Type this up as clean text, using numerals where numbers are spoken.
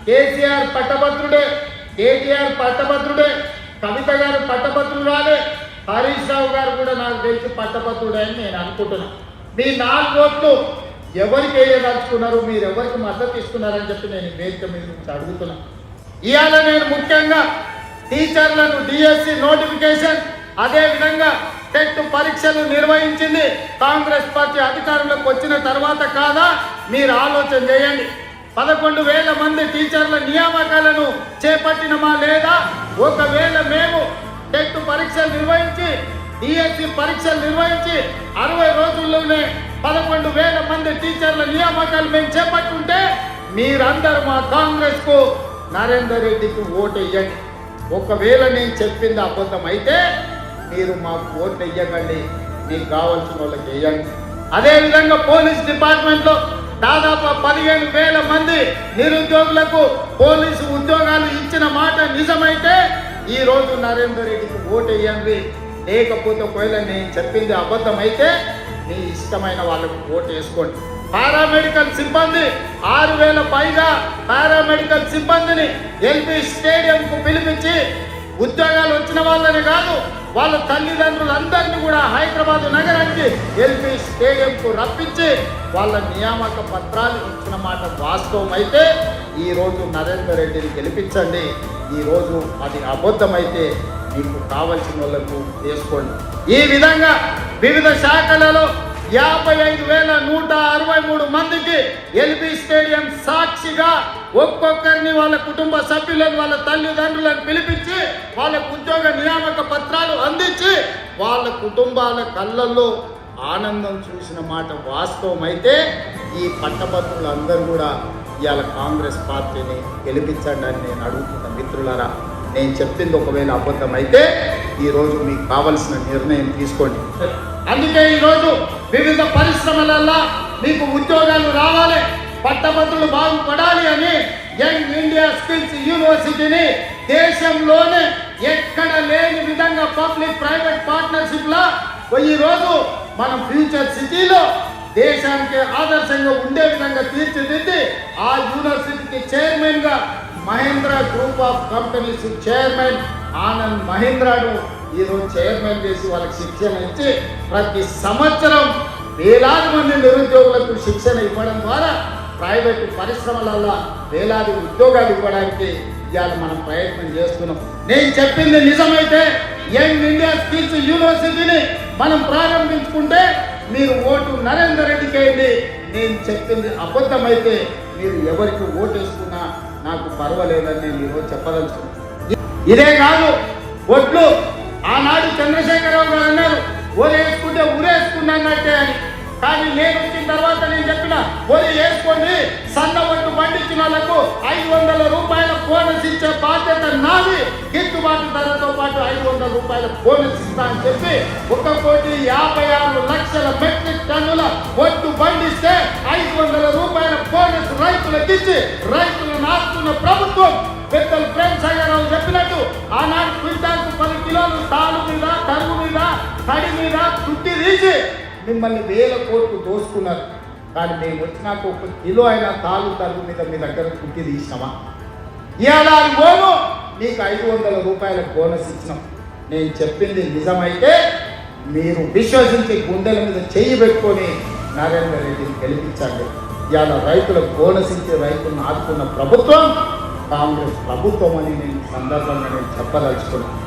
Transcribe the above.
కేసీఆర్ పట్టభద్రుడే, కేటీఆర్ పట్టభద్రుడే, కవిత గారు పట్టభద్రురాలే, హరీష్ రావు గారు కూడా నాకు తెలిసి పట్టభద్రుడే అని నేను అనుకుంటున్నా. మీ 4 ఓట్లు ఎవరికి వేయదలుచుకున్నారు, మీరు ఎవరికి మద్దతు ఇస్తున్నారని చెప్పి నేను వేదిక మీద నుంచి అడుగుతున్నా. ఇవాళ నేను ముఖ్యంగా టీచర్లను డిఎస్సి నోటిఫికేషన్, అదేవిధంగా టెట్ పరీక్షలు నిర్వహించింది కాంగ్రెస్ పార్టీ అధికారంలోకి వచ్చిన తర్వాత కాదా? మీరు ఆలోచన చేయండి. 11,000 మంది టీచర్ల నియామకాలను చేపట్టినమా లేదా? ఒకవేళ మేము టెట్ పరీక్షలు నిర్వహించి డిఎస్సి పరీక్షలు నిర్వహించి 60 రోజుల్లోనే 11,000 మంది టీచర్ల నియామకాలు మేము చేపట్టుంటే మీరందరూ మా కాంగ్రెస్కు నరేందర్ రెడ్డికి ఓటు వేయండి. ఒకవేళ నేను చెప్పింది అబద్ధం అయితే మీరు మాకు ఓటు వేయకండి, మీకు కావాల్సిన వాళ్ళకి వేయండి. అదేవిధంగా పోలీస్ డిపార్ట్మెంట్లో దాదాపు 15,000 మంది నిరుద్యోగులకు పోలీసు ఉద్యోగాలు ఇచ్చిన మాట నిజమైతే ఈరోజు నరేందర్ రెడ్డికి ఓటు వేయండి. లేకపోతే ఒకవేళ నేను చెప్పింది అబద్ధం అయితే మీ ఇష్టమైన వాళ్ళకు ఓటు వేసుకోండి. పారామెడికల్ సిబ్బంది 6,000 పైగా పారామెడికల్ సిబ్బందిని ఎల్బీ స్టేడియంకు పిలిపించి ఉద్యోగాలు వచ్చిన వాళ్ళని కాదు, వాళ్ళ తల్లిదండ్రులందరినీ కూడా హైదరాబాద్ నగరానికి ఎల్బీ స్టేడియంకు రప్పించి వాళ్ళ నియామక పత్రాలు ఇచ్చిన మాట వాస్తవం అయితే ఈరోజు నరేందర్ రెడ్డిని గెలిపించండి. ఈరోజు అది అబద్ధమైతే మీకు కావలసిన వాళ్ళకు వేసుకోండి. ఈ విధంగా వివిధ శాఖలలో 55,163 మందికి ఎల్బీ స్టేడియం సాక్షిగా ఒక్కొక్కరిని వాళ్ళ కుటుంబ సభ్యులను వాళ్ళ తల్లిదండ్రులను పిలిపించి వాళ్ళకు ఉద్యోగ నియామక పత్రాలు అందించి వాళ్ళ కుటుంబాల కళ్ళల్లో ఆనందం చూసిన మాట వాస్తవం అయితే ఈ పట్టభద్రులందరూ కూడా ఇవాళ కాంగ్రెస్ పార్టీని గెలిపించండి అని నేను అడుగుతున్న మిత్రులారా. నేను చెప్పింది ఒకవేళ అబద్ధం అయితే ఈరోజు మీకు కావలసిన నిర్ణయం తీసుకోండి. అందుకే ఈరోజు వివిధ పరిశ్రమలల్లో మీకు ఉద్యోగాలు రావాలి, పట్టభద్రులు బాగుపడాలి అని యంగ్ ఇండియా స్కిల్స్ యూనివర్సిటీని దేశంలోనే ఎక్కడ లేని విధంగా పబ్లిక్ ప్రైవేట్ పార్ట్నర్షిప్లా ఈరోజు మనం ఫ్యూచర్ సిటీలో దేశానికి ఆదర్శంగా ఉండే విధంగా తీర్చిదిద్ది ఆ యూనివర్సిటీకి చైర్మన్గా Mahindra group of companies chairman Anand మహేంద్రను ఈరోజు చైర్మన్ చేసి వాళ్ళకి శిక్షణ ఇచ్చి ప్రతి సంవత్సరం వేలాది మంది నిరుద్యోగులకు శిక్షణ ఇవ్వడం ద్వారా ప్రైవేటు పరిశ్రమలలో వేలాది ఉద్యోగాలు ఇవ్వడానికి ఇవాళ మనం ప్రయత్నం చేస్తున్నాం. నేను చెప్పింది నిజమైతే యంగ్ ఇండియా స్కిల్స్ యూనివర్సిటీని మనం ప్రారంభించుకుంటే మీరు ఓటు నరేందర్ రెడ్డికి వేయండి. నేను చెప్పింది అబద్ధమైతే మీరు ఎవరికి ఓటు వేసుకున్నా నాకు పర్వాలేదని నేను ఈరోజు చెప్పదలుచుకున్నాను. ఇదే కాదు, ఒట్లు ఆనాడు చంద్రశేఖరరావు గారు అన్నారు ఓరు వేసుకుంటే ఊరేసుకున్నట్టే అని. కానీ నేను వచ్చిన తర్వాత నేను చెప్పిన ఓరు వేసుకోండి, సన్న ఒట్టు పండించిన వాళ్ళకు 500 రూపాయల బోనస్ ఇచ్చే బాధ్యత నాది, గిట్టుబాటు ధరతో పాటు 500 రూపాయల బోనస్ ఇస్తా అని చెప్పి 1,56,00,000 మెట్రిక్ టన్నుల ఒట్టు పండిస్తే 500 రూపాయల బోనస్ రైతులకు ఇచ్చి రైతులను ఆస్తున్న ప్రభుత్వం పెద్దలు ప్రేమసాగరరావు చెప్పినట్టు ఆనాడు క్వింటాల్కు 10 కిలోలు తాలు మీద, తరుగు మీద, తడి మీద చుట్టి తీసి మిమ్మల్ని 1,000 కోట్లు దోసుకున్నారు. కానీ మేము వచ్చినాక 1 కిలో అయినా తాలు తరుగు మీద మీ దగ్గర చుట్టి తీసినామా? ఇవాళ బోను మీకు 500 రూపాయల బోనస్ ఇచ్చినాం. నేను చెప్పింది నిజమైతే మీరు విశ్వసించి గుండెల మీద చెయ్యి పెట్టుకొని నరేందర్ రెడ్డిని గెలిపించండి. ఇవాళ రైతులకు బోనస్ ఇచ్చి రైతులను ఆదుకున్న ప్రభుత్వం కాంగ్రెస్ ప్రభుత్వం అని నేను సందర్భంగా నేను చెప్పదలుచుకున్నాను.